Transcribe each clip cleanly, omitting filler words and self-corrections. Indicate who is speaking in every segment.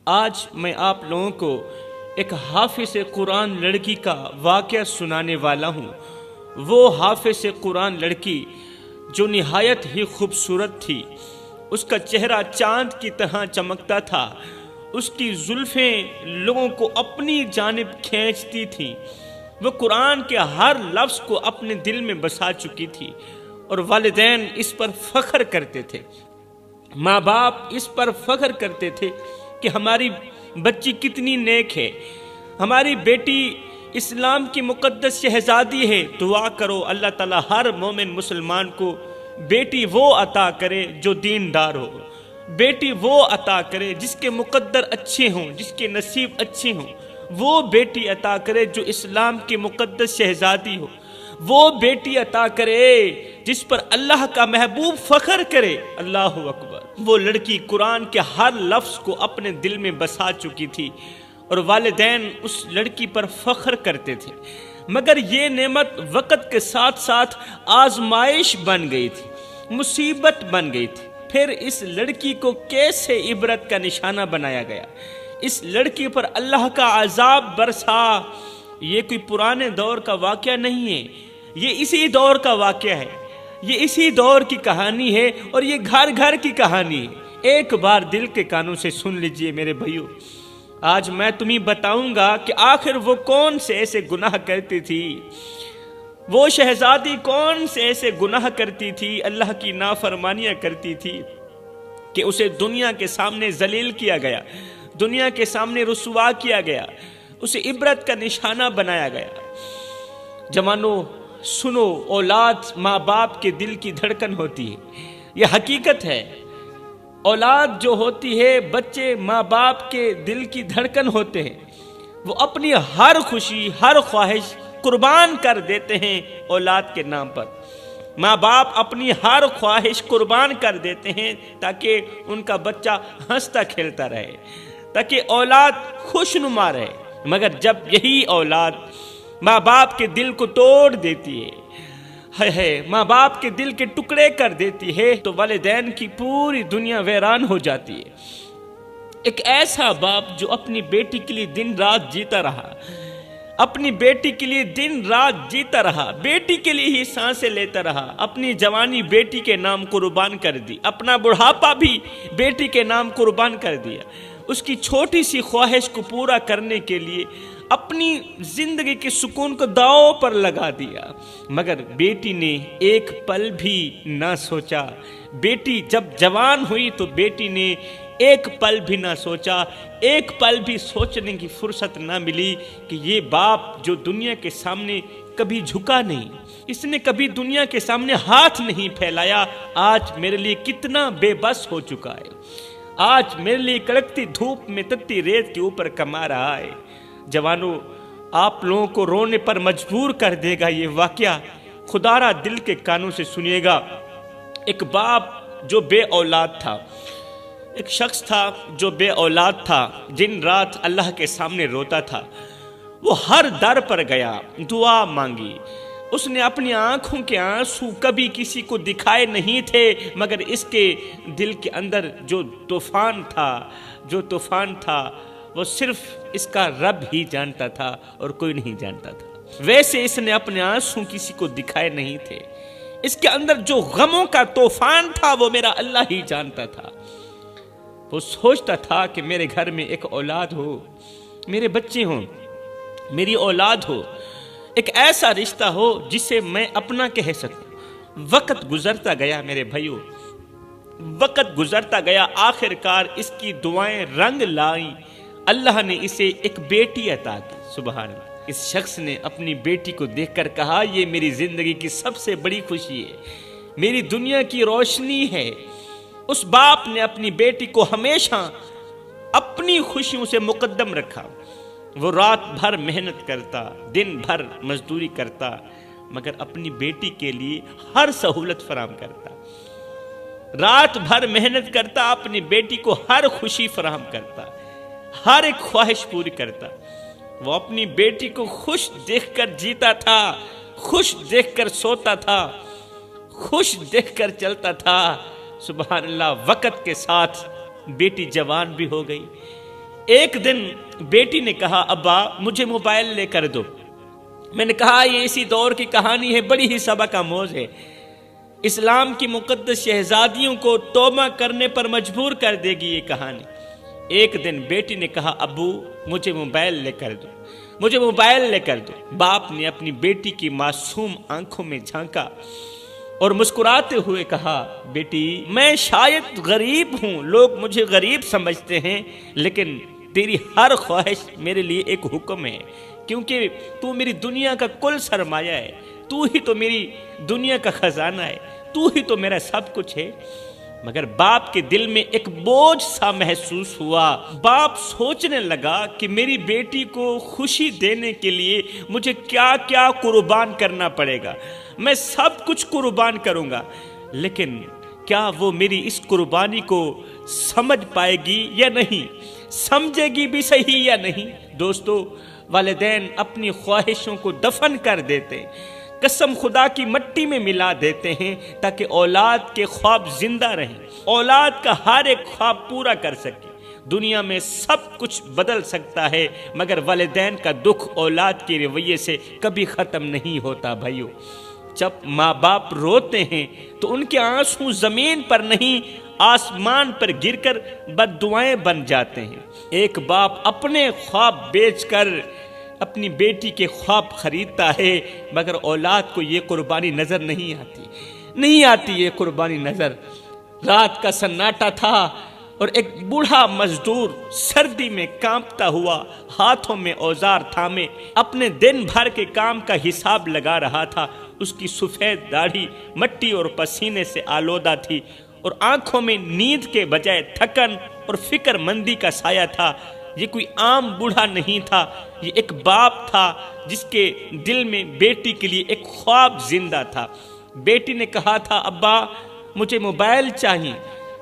Speaker 1: آج میں آپ لوگوں کو ایک حافظ قرآن لڑکی کا واقعہ سنانے والا ہوں۔ وہ حافظ قرآن لڑکی جو نہایت ہی خوبصورت تھی، اس کا چہرہ چاند کی طرح چمکتا تھا، اس کی زلفیں لوگوں کو اپنی جانب کھینچتی تھیں، وہ قرآن کے ہر لفظ کو اپنے دل میں بسا چکی تھی، اور والدین اس پر فخر کرتے تھے، ماں باپ اس پر فخر کرتے تھے کہ ہماری بچی کتنی نیک ہے، ہماری بیٹی اسلام کی مقدس شہزادی ہے۔ دعا کرو اللہ تعالیٰ ہر مومن مسلمان کو بیٹی وہ عطا کرے جو دیندار ہو، بیٹی وہ عطا کرے جس کے مقدر اچھے ہوں، جس کے نصیب اچھے ہوں، وہ بیٹی عطا کرے جو اسلام کی مقدس شہزادی ہو، وہ بیٹی عطا کرے جس پر اللہ کا محبوب فخر کرے۔ اللہ اکبر۔ وہ لڑکی قرآن کے ہر لفظ کو اپنے دل میں بسا چکی تھی، اور والدین اس لڑکی پر فخر کرتے تھے، مگر یہ نعمت وقت کے ساتھ ساتھ آزمائش بن گئی تھی، مصیبت بن گئی تھی۔ پھر اس لڑکی کو کیسے عبرت کا نشانہ بنایا گیا، اس لڑکی پر اللہ کا عذاب برسا۔ یہ کوئی پرانے دور کا واقعہ نہیں ہے، یہ اسی دور کا واقعہ ہے، یہ اسی دور کی کہانی ہے، اور یہ گھر گھر کی کہانی ہے۔ ایک بار دل کے کانوں سے سن لیجئے میرے بھائیو، آج میں تمہیں بتاؤں گا کہ آخر وہ کون سے ایسے گناہ کرتی تھی، وہ شہزادی کون سے ایسے گناہ کرتی تھی، اللہ کی نافرمانیاں کرتی تھی کہ اسے دنیا کے سامنے ذلیل کیا گیا، دنیا کے سامنے رسوا کیا گیا، اسے عبرت کا نشانہ بنایا گیا۔ جوانوں سنو، اولاد ماں باپ کے دل کی دھڑکن ہوتی ہے، یہ حقیقت ہے۔ اولاد جو ہوتی ہے، بچے ماں باپ کے دل کی دھڑکن ہوتے ہیں، وہ اپنی ہر خوشی ہر خواہش قربان کر دیتے ہیں اولاد کے نام پر۔ ماں باپ اپنی ہر خواہش قربان کر دیتے ہیں تاکہ ان کا بچہ ہنستا کھیلتا رہے، تاکہ اولاد خوشنما رہے، مگر جب یہی اولاد ماں باپ کے دل کو توڑ دیتی ہے، ماں باپ کے دل کے ٹکڑے کر دیتی ہے، تو والدین کی پوری دنیا ویران ہو جاتی ہے۔ ایک ایسا باپ جو اپنی بیٹی کے لیے دن رات جیتا رہا، اپنی بیٹی کے لیے دن رات جیتا رہا، بیٹی کے لیے ہی سانسیں لیتا رہا، اپنی جوانی بیٹی کے نام قربان کر دی، اپنا بڑھاپا بھی بیٹی کے نام قربان کر دیا، اس کی چھوٹی سی خواہش کو پورا کرنے کے لیے اپنی زندگی کے سکون کو داؤ پر لگا دیا، مگر بیٹی نے ایک پل بھی نہ سوچا۔ بیٹی جب جوان ہوئی تو بیٹی نے ایک پل بھی نہ سوچا، ایک پل بھی سوچنے کی فرصت نہ ملی کہ یہ باپ جو دنیا کے سامنے کبھی جھکا نہیں، اس نے کبھی دنیا کے سامنے ہاتھ نہیں پھیلایا، آج میرے لیے کتنا بے بس ہو چکا ہے، آج میرے لیے کڑکتی دھوپ میں تتی ریت کے اوپر کما رہا ہے۔ جوانوں، آپ لوگوں کو رونے پر مجبور کر دے گا یہ واقعہ، خدا را دل کے کانوں سے سنیے گا۔ ایک باپ جو بے اولاد تھا، ایک شخص تھا جو بے اولاد تھا، دن رات اللہ کے سامنے روتا تھا، وہ ہر در پر گیا، دعا مانگی، اس نے اپنی آنکھوں کے آنسو کبھی کسی کو دکھائے نہیں تھے، مگر اس کے دل کے اندر جو طوفان تھا وہ صرف اس کا رب ہی جانتا تھا اور کوئی نہیں جانتا تھا۔ ویسے اس نے اپنے آنسو کسی کو دکھائے نہیں تھے، اس کے اندر جو غموں کا طوفان تھا وہ میرا اللہ ہی جانتا تھا۔ وہ سوچتا تھا کہ میرے گھر میں ایک اولاد ہو، میرے بچے ہوں، میری اولاد ہو، ایک ایسا رشتہ ہو جسے میں اپنا کہہ سکوں۔ وقت گزرتا گیا میرے بھائیو، وقت گزرتا گیا، آخر کار اس کی دعائیں رنگ لائیں، اللہ نے اسے ایک بیٹی عطا کی۔ سبحان اللہ۔ اس شخص نے اپنی بیٹی کو دیکھ کر کہا، یہ میری زندگی کی سب سے بڑی خوشی ہے، میری دنیا کی روشنی ہے۔ اس باپ نے اپنی بیٹی کو ہمیشہ اپنی خوشیوں سے مقدم رکھا، وہ رات بھر محنت کرتا، دن بھر مزدوری کرتا، مگر اپنی بیٹی کے لیے ہر سہولت فراہم کرتا، رات بھر محنت کرتا، اپنی بیٹی کو ہر خوشی فراہم کرتا، ہر ایک خواہش پوری کرتا۔ وہ اپنی بیٹی کو خوش دیکھ کر جیتا تھا، خوش دیکھ کر سوتا تھا، خوش دیکھ کر چلتا تھا۔ سبحان اللہ۔ وقت کے ساتھ بیٹی جوان بھی ہو گئی، ایک دن بیٹی نے کہا ابا مجھے موبائل لے کر دو۔ میں نے کہا یہ اسی دور کی کہانی ہے، بڑی ہی سبق آموز ہے، اسلام کی مقدس شہزادیوں کو توبہ کرنے پر مجبور کر دے گی یہ کہانی۔ ایک دن بیٹی نے کہا ابو مجھے موبائل لے کر دو، مجھے موبائل لے کر دو۔ باپ نے اپنی بیٹی کی معصوم آنکھوں میں جھانکا اور مسکراتے ہوئے کہا بیٹی میں شاید غریب ہوں، لوگ مجھے غریب سمجھتے ہیں، لیکن تیری ہر خواہش میرے لیے ایک حکم ہے، کیونکہ تو میری دنیا کا کل سرمایہ ہے، تو ہی تو میری دنیا کا خزانہ ہے، تو ہی تو میرا سب کچھ ہے۔ مگر باپ کے دل میں ایک بوجھ سا محسوس ہوا۔ باپ سوچنے لگا کہ میری بیٹی کو خوشی دینے کے لیے مجھے کیا کیا قربان کرنا پڑے گا، میں سب کچھ قربان کروں گا، لیکن کیا وہ میری اس قربانی کو سمجھ پائے گی یا نہیں، سمجھے گی بھی صحیح یا نہیں۔ دوستو، والدین اپنی خواہشوں کو دفن کر دیتے، قسم خدا کی مٹی میں ملا دیتے ہیں تاکہ اولاد کے خواب زندہ رہیں، اولاد کا ہر ایک خواب پورا کر سکے۔ دنیا میں سب کچھ بدل سکتا ہے، مگر والدین کا دکھ اولاد کے رویے سے کبھی ختم نہیں ہوتا۔ بھائیو، جب ماں باپ روتے ہیں تو ان کے آنسو زمین پر نہیں آسمان پر گر کر بد دعائیں بن جاتے ہیں۔ ایک باپ اپنے خواب بیچ کر اپنی بیٹی کے خواب خریدتا ہے، مگر اولاد کو یہ قربانی نظر نہیں آتی یہ قربانی نظر۔ رات کا سناٹا تھا اور ایک بوڑھا مزدور سردی میں کانپتا ہوا ہاتھوں میں اوزار تھامے اپنے دن بھر کے کام کا حساب لگا رہا تھا۔ اس کی سفید داڑھی مٹی اور پسینے سے آلودہ تھی اور آنکھوں میں نیند کے بجائے تھکن اور فکر مندی کا سایہ تھا۔ یہ کوئی عام بوڑھا نہیں تھا، یہ ایک باپ تھا جس کے دل میں بیٹی کے لیے ایک خواب زندہ تھا۔ بیٹی نے کہا تھا ابا مجھے موبائل چاہیے،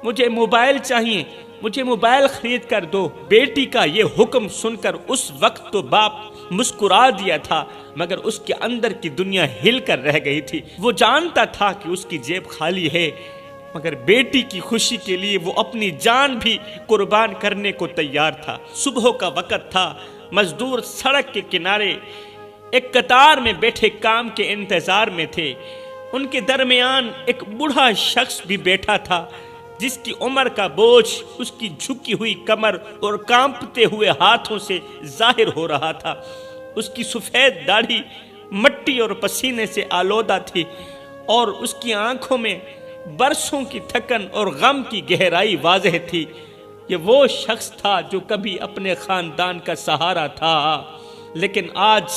Speaker 1: مجھے موبائل چاہیے، مجھے موبائل خرید کر دو۔ بیٹی کا یہ حکم سن کر اس وقت تو باپ مسکرا دیا تھا، مگر اس کے اندر کی دنیا ہل کر رہ گئی تھی۔ وہ جانتا تھا کہ اس کی جیب خالی ہے، مگر بیٹی کی خوشی کے لیے وہ اپنی جان بھی قربان کرنے کو تیار تھا۔ صبح کا وقت تھا، مزدور سڑک کے کنارے ایک قطار میں بیٹھے کام کے انتظار میں تھے۔ ان کے درمیان ایک بوڑھا شخص بھی بیٹھا تھا جس کی عمر کا بوجھ اس کی جھکی ہوئی کمر اور کانپتے ہوئے ہاتھوں سے ظاہر ہو رہا تھا۔ اس کی سفید داڑھی مٹی اور پسینے سے آلودہ تھی اور اس کی آنکھوں میں برسوں کی تھکن اور غم کی گہرائی واضح تھی۔ یہ وہ شخص تھا جو کبھی اپنے خاندان کا سہارا تھا، لیکن آج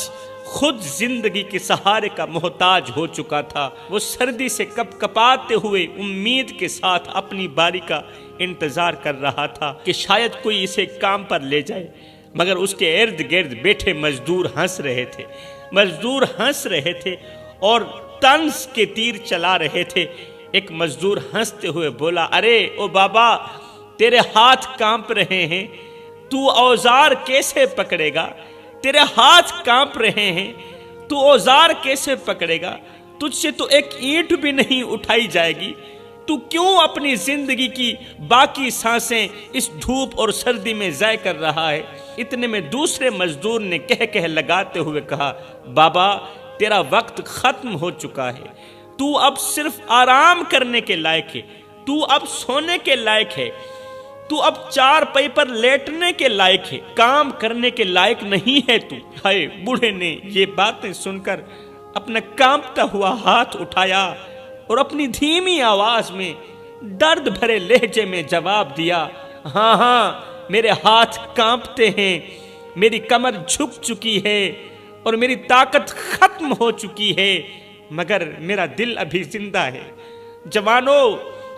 Speaker 1: خود زندگی کے سہارے کا محتاج ہو چکا تھا۔ وہ سردی سے کپ کپاتے ہوئے امید کے ساتھ اپنی باری کا انتظار کر رہا تھا کہ شاید کوئی اسے کام پر لے جائے، مگر اس کے ارد گرد بیٹھے مزدور ہنس رہے تھے اور طنز کے تیر چلا رہے تھے۔ ایک مزدور ہنستے ہوئے بولا ارے او بابا، تیرے ہاتھ کانپ رہے ہیں، تو اوزار کیسے پکڑے گا؟ تیرے ہاتھ کانپ رہے ہیں، تو اوزار کیسے پکڑے گا؟ تجھ سے تو ایک اینٹ بھی نہیں اٹھائی جائے گی، تو کیوں اپنی زندگی کی باقی سانسیں اس دھوپ اور سردی میں ضائع کر رہا ہے؟ اتنے میں دوسرے مزدور نے کہہ لگاتے ہوئے کہا بابا، تیرا وقت ختم ہو چکا ہے، تو اب صرف آرام کرنے کے لائق ہے، تو اب سونے کے لائق ہے، تو اب چار پائی پر لیٹنے کے لائق ہے، کام کرنے کے لائق نہیں ہے تو۔ ہائے، بوڑھے نے یہ باتیں سن کر اپنا کانپتا ہوا ہاتھ اٹھایا اور اپنی دھیمی آواز میں درد بھرے لہجے میں جواب دیا، ہاں میرے ہاتھ کانپتے ہیں، میری کمر جھک چکی ہے اور میری طاقت ختم ہو چکی ہے، مگر میرا دل ابھی زندہ ہے۔ جوانو،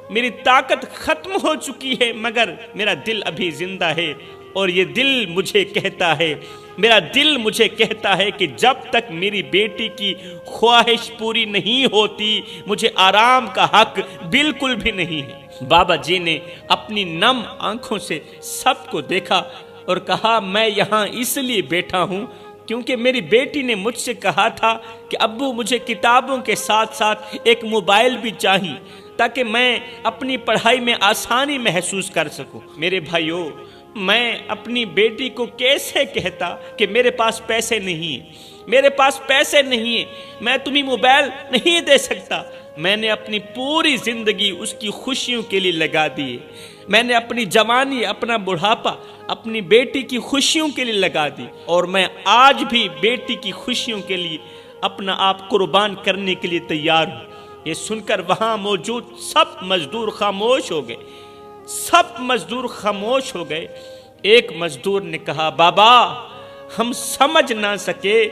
Speaker 1: میری طاقت ختم ہو چکی ہے مگر میرا دل ابھی زندہ ہے، اور یہ دل مجھے کہتا ہے، میرا دل مجھے کہتا ہے کہ جب تک میری بیٹی کی خواہش پوری نہیں ہوتی، مجھے آرام کا حق بالکل بھی نہیں ہے۔ بابا جی نے اپنی نم آنکھوں سے سب کو دیکھا اور کہا، میں یہاں اس لیے بیٹھا ہوں کیونکہ میری بیٹی نے مجھ سے کہا تھا کہ ابو مجھے کتابوں کے ساتھ ساتھ ایک موبائل بھی چاہیے تاکہ میں اپنی پڑھائی میں آسانی محسوس کر سکوں۔ میرے بھائیو، میں اپنی بیٹی کو کیسے کہتا کہ میرے پاس پیسے نہیں ہیں، میرے پاس پیسے نہیں ہیں، میں تمہیں موبائل نہیں دے سکتا۔ میں نے اپنی پوری زندگی اس کی خوشیوں کے لیے لگا دی، میں نے اپنی جوانی، اپنا بڑھاپا اپنی بیٹی کی خوشیوں کے لیے لگا دی، اور میں آج بھی بیٹی کی خوشیوں کے لیے اپنا آپ قربان کرنے کے لیے تیار ہوں۔ یہ سن کر وہاں موجود سب مزدور خاموش ہو گئے، سب مزدور خاموش ہو گئے۔ ایک مزدور نے کہا، بابا ہم سمجھ نہ سکے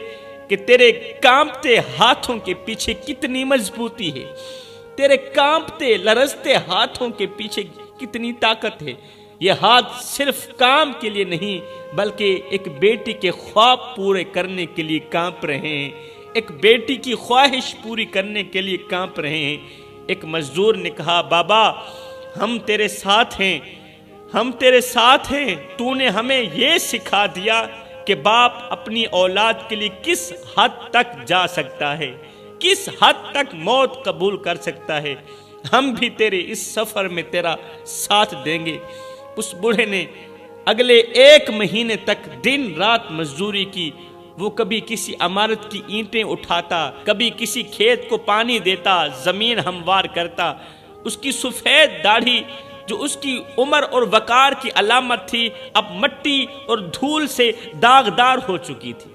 Speaker 1: کہ تیرے کانپتے ہاتھوں کے پیچھے کتنی مضبوطی ہے، تیرے کانپتے لرزتے ہاتھوں کے پیچھے کتنی طاقت ہے۔ یہ ہاتھ صرف کام کے لیے نہیں بلکہ ایک بیٹی کے خواب پورے کرنے کے لیے کانپ رہے ہیں، ایک بیٹی کی خواہش پوری کرنے کے لیے کانپ رہے ہیں۔ ایک مزدور نے کہا، بابا ہم تیرے ساتھ ہیں، ہم تیرے ساتھ ہیں۔ تو نے ہمیں یہ سکھا دیا کہ باپ اپنی اولاد کے لیے کس حد تک جا سکتا ہے، کس حد تک موت قبول کر سکتا ہے۔ ہم بھی تیرے اس سفر میں تیرا ساتھ دیں گے۔ اس بوڑھے نے اگلے 1 مہینے تک دن رات مزدوری کی۔ وہ کبھی کسی عمارت کی اینٹیں اٹھاتا، کبھی کسی کھیت کو پانی دیتا، زمین ہموار کرتا۔ اس کی سفید داڑھی جو اس کی عمر اور وقار کی علامت تھی اب مٹی اور دھول سے داغدار ہو چکی تھی۔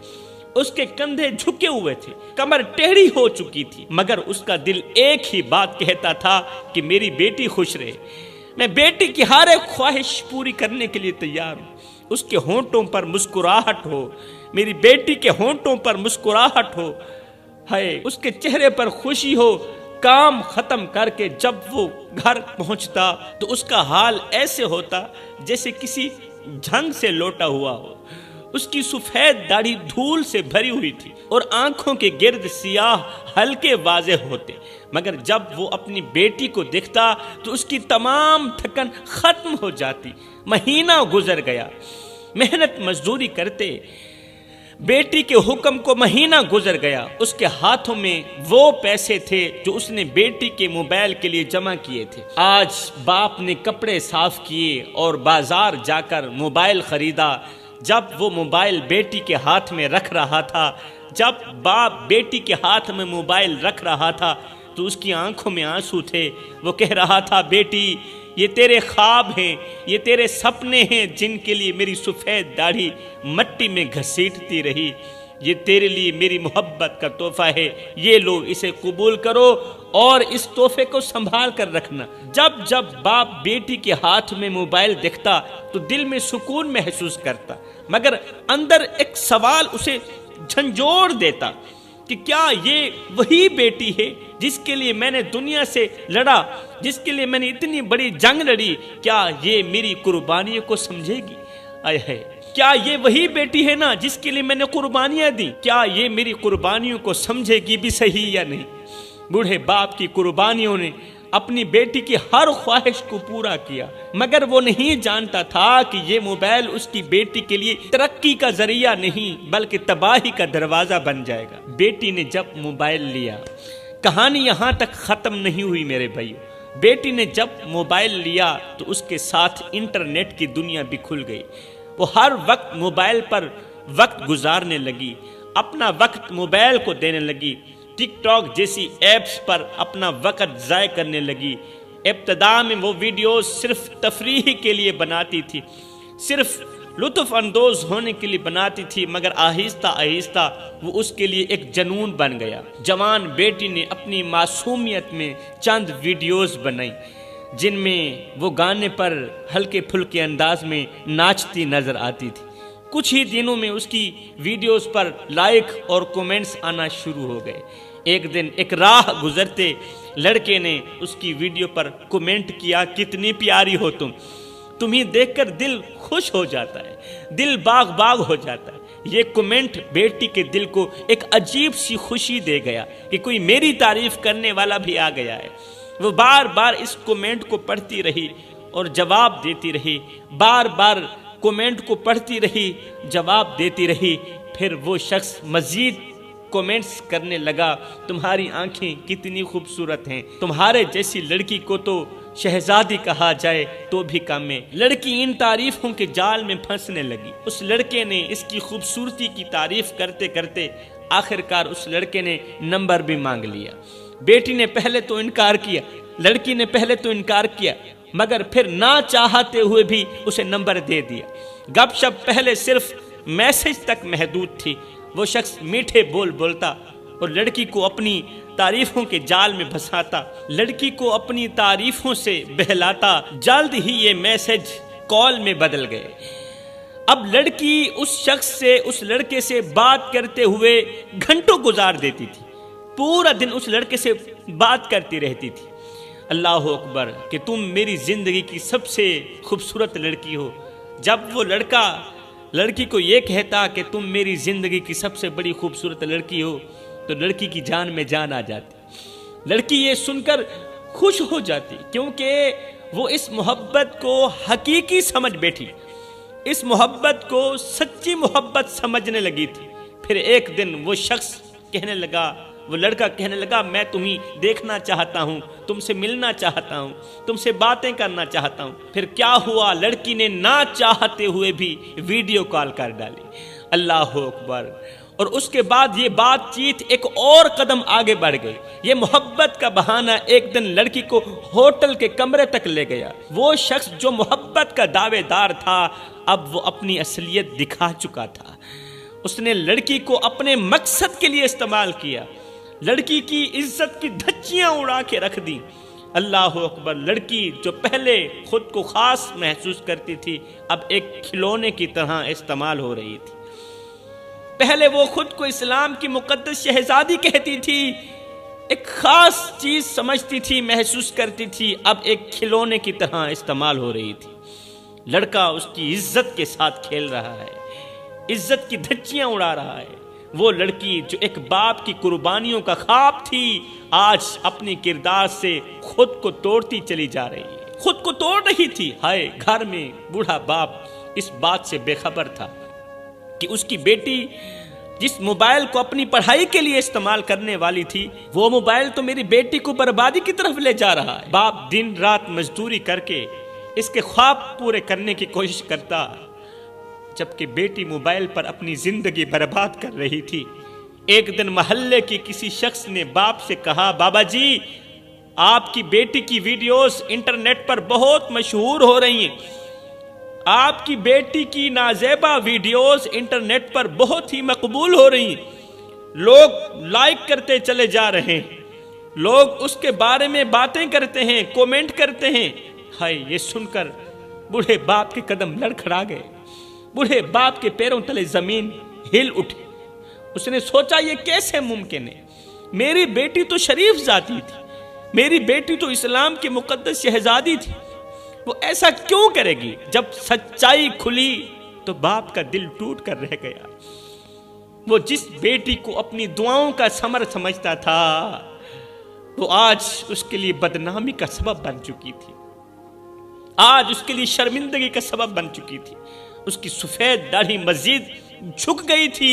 Speaker 1: اس کے کندھے جھکے ہوئے تھے، کمر ٹیڑھی ہو چکی تھی، مگر اس کا دل ایک ہی بات کہتا تھا کہ میری بیٹی خوش رہے، میں بیٹی کی ہر ایک خواہش پوری کرنے کے لیے تیار ہوں۔ اس کے ہونٹوں پر مسکراہٹ ہو، میری بیٹی کے ہونٹوں پر مسکراہٹ ہو، ہے اس کے چہرے پر خوشی ہو۔ کام ختم کر کے جب وہ گھر پہنچتا تو اس کا حال ایسے ہوتا جیسے کسی جنگ سے لوٹا ہوا ہو۔ اس کی سفید داڑھی دھول سے بھری ہوئی تھی اور آنکھوں کے گرد سیاہ ہلکے واضح ہوتے، مگر جب وہ اپنی بیٹی کو دیکھتا تو اس کی تمام تھکن ختم ہو جاتی۔ مہینہ گزر گیا، محنت مزدوری کرتے بیٹی کے حکم کو مہینہ گزر گیا۔ اس کے ہاتھوں میں وہ پیسے تھے جو اس نے بیٹی کے موبائل کے لیے جمع کیے تھے۔ آج باپ نے کپڑے صاف کیے اور بازار جا کر موبائل خریدا۔ جب وہ موبائل بیٹی کے ہاتھ میں رکھ رہا تھا، جب باپ بیٹی کے ہاتھ میں موبائل رکھ رہا تھا تو اس کی آنکھوں میں آنسو تھے۔ وہ کہہ رہا تھا، بیٹی یہ تیرے خواب ہیں، یہ تیرے سپنے ہیں جن کے لیے میری سفید داڑھی مٹی میں گھسیٹتی رہی۔ یہ تیرے لیے میری محبت کا تحفہ ہے، یہ لو، اسے قبول کرو اور اس تحفے کو سنبھال کر رکھنا۔ جب جب باپ بیٹی کے ہاتھ میں موبائل دیکھتا تو دل میں سکون محسوس کرتا، مگر اندر ایک سوال اسے جھنجھوڑ دیتا کہ کیا یہ وہی بیٹی ہے جس کے لیے میں نے دنیا سے لڑا، جس کے لیے میں نے اتنی بڑی جنگ لڑی؟ کیا یہ میری قربانیوں کو سمجھے گی؟ آئے ہے، کیا یہ وہی بیٹی ہے نا جس کے لیے میں نے قربانیاں دی؟ کیا یہ میری قربانیوں کو سمجھے گی بھی صحیح یا نہیں؟ بوڑھے باپ کی قربانیوں نے اپنی بیٹی کی ہر خواہش کو پورا کیا، مگر وہ نہیں جانتا تھا کہ یہ موبائل اس کی بیٹی کے لیے ترقی کا ذریعہ نہیں بلکہ تباہی کا دروازہ بن جائے گا۔ بیٹی نے جب موبائل لیا، کہانی یہاں تک ختم نہیں ہوئی میرے بھائیو۔ بیٹی نے جب موبائل لیا تو اس کے ساتھ انٹرنیٹ کی دنیا بھی کھل گئی۔ وہ ہر وقت موبائل پر وقت گزارنے لگی، اپنا وقت موبائل کو دینے لگی، ٹک ٹاک جیسی ایپس پر اپنا وقت ضائع کرنے لگی۔ ابتدا میں وہ ویڈیوز صرف تفریح کے لیے بناتی تھی، صرف لطف اندوز ہونے کے لیے بناتی تھی، مگر آہستہ آہستہ وہ اس کے لیے ایک جنون بن گیا۔ جوان بیٹی نے اپنی معصومیت میں چند ویڈیوز بنائی جن میں وہ گانے پر ہلکے پھلکے انداز میں ناچتی نظر آتی تھی۔ کچھ ہی دنوں میں اس کی ویڈیوز پر لائک اور کومنٹس آنا شروع ہو گئے۔ ایک دن ایک راہ گزرتے لڑکے نے اس کی ویڈیو پر کومنٹ کیا، کتنی پیاری ہو تمہیں دیکھ کر دل خوش ہو جاتا ہے، دل باغ باغ ہو جاتا ہے۔ یہ کومنٹ بیٹی کے دل کو ایک عجیب سی خوشی دے گیا کہ کوئی میری تعریف کرنے والا بھی آ گیا ہے۔ وہ بار بار اس کومنٹ کو پڑھتی رہی اور جواب دیتی رہی، بار بار کومنٹ کو پڑھتی رہی، جواب دیتی رہی۔ پھر وہ شخص مزید کومنٹس کرنے لگا، تمہاری آنکھیں کتنی خوبصورت ہیں، تمہارے جیسی لڑکی کو تو شہزادی کہا جائے تو بھی کم ہے۔ لڑکی ان تعریفوں کے جال میں پھنسنے لگی۔ اس لڑکے نے اس کی خوبصورتی کی تعریف کرتے کرتے آخرکار اس لڑکے نے نمبر بھی مانگ لیا۔ بیٹی نے پہلے تو انکار کیا، لڑکی نے پہلے تو انکار کیا، مگر پھر نہ چاہتے ہوئے بھی اسے نمبر دے دیا۔ گپ شپ پہلے صرف میسج تک محدود تھی۔ وہ شخص میٹھے بول بولتا اور لڑکی کو اپنی تعریفوں کے جال میں پھنساتا، لڑکی کو اپنی تعریفوں سے بہلاتا۔ جلد ہی یہ میسج کال میں بدل گئے۔ اب لڑکی اس شخص سے، اس لڑکے سے بات کرتے ہوئے گھنٹوں گزار دیتی تھی، پورا دن اس لڑکے سے بات کرتی رہتی تھی۔ اللہ اکبر کہ تم میری زندگی کی سب سے خوبصورت لڑکی ہو۔ جب وہ لڑکا لڑکی کو یہ کہتا کہ تم میری زندگی کی سب سے بڑی خوبصورت لڑکی ہو تو لڑکی کی جان میں جان آ جاتی۔ لڑکی یہ سن کر خوش ہو جاتی کیونکہ وہ اس محبت کو حقیقی سمجھ بیٹھی، اس محبت کو سچی محبت سمجھنے لگی تھی۔ پھر ایک دن وہ شخص کہنے لگا، وہ لڑکا کہنے لگا میں تمہیں دیکھنا چاہتا ہوں، تم سے ملنا چاہتا ہوں، تم سے باتیں کرنا چاہتا ہوں۔ پھر کیا ہوا، لڑکی نے نہ چاہتے ہوئے بھی ویڈیو کال کر ڈالی۔ اللہ اکبر۔ اور اس کے بعد یہ بات چیت ایک اور قدم آگے بڑھ گئی۔ یہ محبت کا بہانہ ایک دن لڑکی کو ہوٹل کے کمرے تک لے گیا۔ وہ شخص جو محبت کا دعوے دار تھا اب وہ اپنی اصلیت دکھا چکا تھا۔ اس نے لڑکی کو اپنے مقصد کے لیے استعمال کیا، لڑکی کی عزت کی دھچیاں اڑا کے رکھ دی۔ اللہ اکبر۔ لڑکی جو پہلے خود کو خاص محسوس کرتی تھی اب ایک کھلونے کی طرح استعمال ہو رہی تھی۔ پہلے وہ خود کو اسلام کی مقدس شہزادی کہتی تھی، ایک خاص چیز سمجھتی تھی، محسوس کرتی تھی، اب ایک کھلونے کی طرح استعمال ہو رہی تھی۔ لڑکا اس کی عزت کے ساتھ کھیل رہا ہے، عزت کی دھچیاں اڑا رہا ہے۔ وہ لڑکی جو ایک باپ کی قربانیوں کا خواب تھی آج اپنی کردار سے خود کو توڑتی چلی جا رہی ہے، خود کو توڑ رہی تھی۔ ہائے، گھر میں بوڑھا باپ اس بات سے بے خبر تھا کہ اس کی بیٹی جس موبائل کو اپنی پڑھائی کے لیے استعمال کرنے والی تھی وہ موبائل تو میری بیٹی کو بربادی کی طرف لے جا رہا ہے۔ باپ دن رات مزدوری کر کے اس کے خواب پورے کرنے کی کوشش کرتا، جبکہ بیٹی موبائل پر اپنی زندگی برباد کر رہی تھی۔ ایک دن محلے کی کسی شخص نے باپ سے کہا، بابا جی آپ کی بیٹی کی ویڈیوز انٹرنیٹ پر بہت مشہور ہو رہی ہیں، آپ کی بیٹی کی نازیبا ویڈیوز انٹرنیٹ پر بہت ہی مقبول ہو رہی ہیں، لوگ لائک کرتے چلے جا رہے ہیں، لوگ اس کے بارے میں باتیں کرتے ہیں، کومنٹ کرتے ہیں۔ ہائے، یہ سن کر بوڑھے باپ کے قدم لڑکھڑا گئے، بوڑھے باپ کے پیروں تلے زمین ہل اٹھی۔ اس نے سوچا یہ کیسے ممکن ہے، میری بیٹی تو شریف ذاتی تھی، میری بیٹی تو اسلام کی مقدس شہزادی تھی، وہ ایسا کیوں کرے گی؟ جب سچائی کھلی تو باپ کا دل ٹوٹ کر رہ گیا۔ وہ جس بیٹی کو اپنی دعاؤں کا ثمر سمجھتا تھا وہ آج اس کے لیے بدنامی کا سبب بن چکی تھی، آج اس کے لیے شرمندگی کا سبب بن چکی تھی۔ اس کی سفید داڑھی مزید جھک گئی تھی،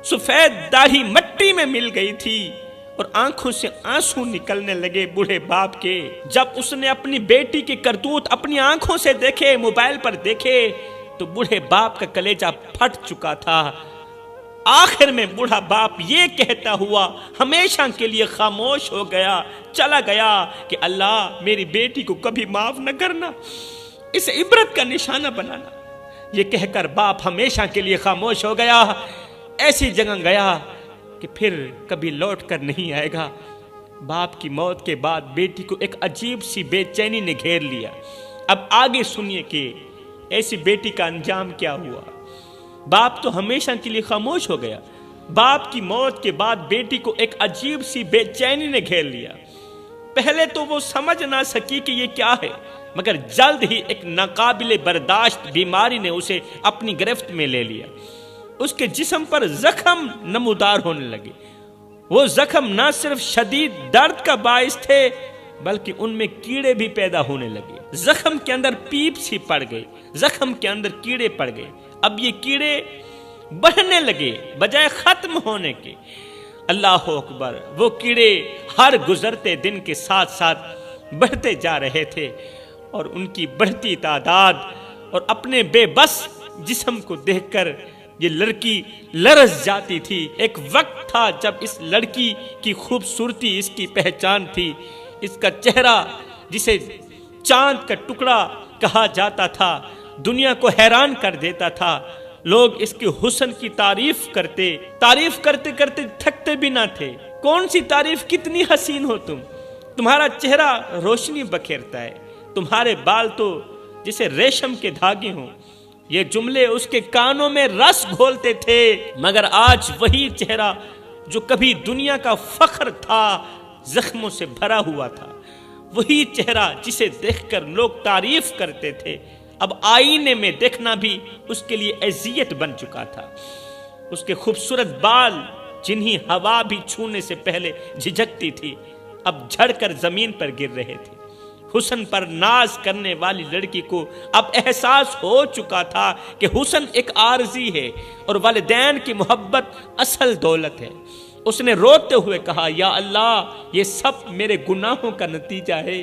Speaker 1: سفید داڑھی مٹی میں مل گئی تھی اور آنکھوں سے آنسو نکلنے لگے بوڑھے باپ کے۔ جب اس نے اپنی بیٹی کے کرتوت اپنی آنکھوں سے دیکھے، موبائل پر دیکھے، تو بوڑھے باپ کا کلیجہ پھٹ چکا تھا۔ آخر میں بوڑھا باپ یہ کہتا ہوا ہمیشہ کے لیے خاموش ہو گیا، چلا گیا کہ اللہ میری بیٹی کو کبھی معاف نہ کرنا، اسے عبرت کا نشانہ بنانا۔ یہ کہہ کر باپ ہمیشہ کے لیے خاموش ہو گیا، ایسی جگہ گیا کہ پھر کبھی لوٹ کر نہیں آئے گا۔ باپ کی موت کے بعد بیٹی کو ایک عجیب سی بے چینی نے گھیر لیا۔ اب آگے سنیے کہ ایسی بیٹی کا انجام کیا ہوا۔ باپ تو ہمیشہ کے لیے خاموش ہو گیا، باپ کی موت کے بعد بیٹی کو ایک عجیب سی بے چینی نے گھیر لیا۔ پہلے تو وہ سمجھ نہ سکی کہ یہ کیا ہے، مگر جلد ہی ایک ناقابل برداشت بیماری نے اسے اپنی گرفت میں لے لیا۔ اس کے جسم پر زخم نمودار ہونے لگے۔ وہ زخم نہ صرف شدید درد کا باعث تھے بلکہ ان میں کیڑے بھی پیدا ہونے لگے۔ زخم کے اندر پیپ سی پڑ گئی، زخم کے اندر کیڑے پڑ گئے۔ اب یہ کیڑے بڑھنے لگے بجائے ختم ہونے کے۔ اللہ اکبر۔ وہ کیڑے ہر گزرتے دن کے ساتھ ساتھ بڑھتے جا رہے تھے اور ان کی بڑھتی تعداد اور اپنے بے بس جسم کو دیکھ کر یہ لڑکی لرز جاتی تھی۔ ایک وقت تھا جب اس لڑکی کی خوبصورتی اس کی پہچان تھی، اس کا چہرہ جسے چاند کا ٹکڑا کہا جاتا تھا دنیا کو حیران کر دیتا تھا۔ لوگ اس کے حسن کی تعریف کرتے کرتے تھکتے بھی نہ تھے۔ کون سی تعریف، کتنی حسین ہو تم، تمہارا چہرہ روشنی بکھیرتا ہے، تمہارے بال تو جیسے ریشم کے دھاگے ہوں۔ یہ جملے اس کے کانوں میں رس گھولتے تھے، مگر آج وہی چہرہ جو کبھی دنیا کا فخر تھا زخموں سے بھرا ہوا تھا، وہی چہرہ جسے دیکھ کر لوگ تعریف کرتے تھے، اب آئینے میں دیکھنا بھی اس کے لیے اذیت بن چکا تھا۔ اس کے خوبصورت بال جنہیں ہوا بھی چھونے سے پہلے جھجکتی تھی، اب جھڑ کر زمین پر گر رہے تھے۔ حسن پر ناز کرنے والی لڑکی کو اب احساس ہو چکا تھا کہ حسن ایک عارضی ہے اور والدین کی محبت اصل دولت ہے۔ اس نے روتے ہوئے کہا، یا اللہ، یہ سب میرے گناہوں کا نتیجہ ہے۔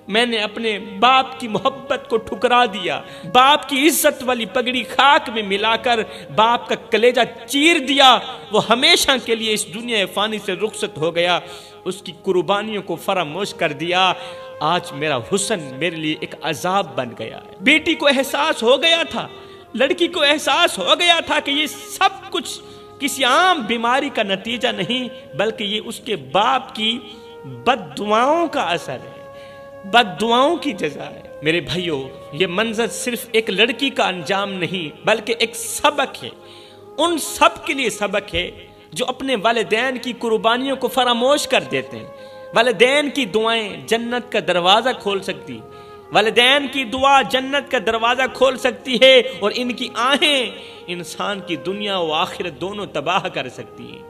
Speaker 1: میں نے اپنے باپ کی محبت کو ٹھکرا دیا، باپ کی عزت والی پگڑی خاک میں ملا کر باپ کا کلیجہ چیر دیا۔ وہ ہمیشہ کے لیے اس دنیا فانی سے رخصت ہو گیا، اس کی قربانیوں کو فراموش کر دیا۔ آج میرا حسن میرے لیے ایک عذاب بن گیا ہے۔ بیٹی کو احساس ہو گیا تھا، لڑکی کو احساس ہو گیا تھا کہ یہ سب کچھ کسی عام بیماری کا نتیجہ نہیں، بلکہ یہ اس کے باپ کی بد دعاؤں کا اثر ہے، بد دعاؤں کی جزا ہے۔ میرے بھائیو، یہ منظر صرف ایک لڑکی کا انجام نہیں بلکہ ایک سبق ہے، ان سب کے لیے سبق ہے جو اپنے والدین کی قربانیوں کو فراموش کر دیتے ہیں۔ والدین کی دعائیں جنت کا دروازہ کھول سکتی، والدین کی دعا جنت کا دروازہ کھول سکتی ہے، اور ان کی آہیں انسان کی دنیا و آخرت دونوں تباہ کر سکتی ہیں۔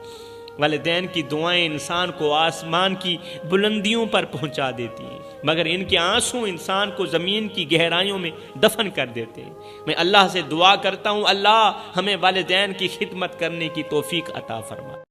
Speaker 1: والدین کی دعائیں انسان کو آسمان کی بلندیوں پر پہنچا دیتی ہیں، مگر ان کے آنسو انسان کو زمین کی گہرائیوں میں دفن کر دیتے ہیں۔ میں اللہ سے دعا کرتا ہوں، اللہ ہمیں والدین کی خدمت کرنے کی توفیق عطا فرما۔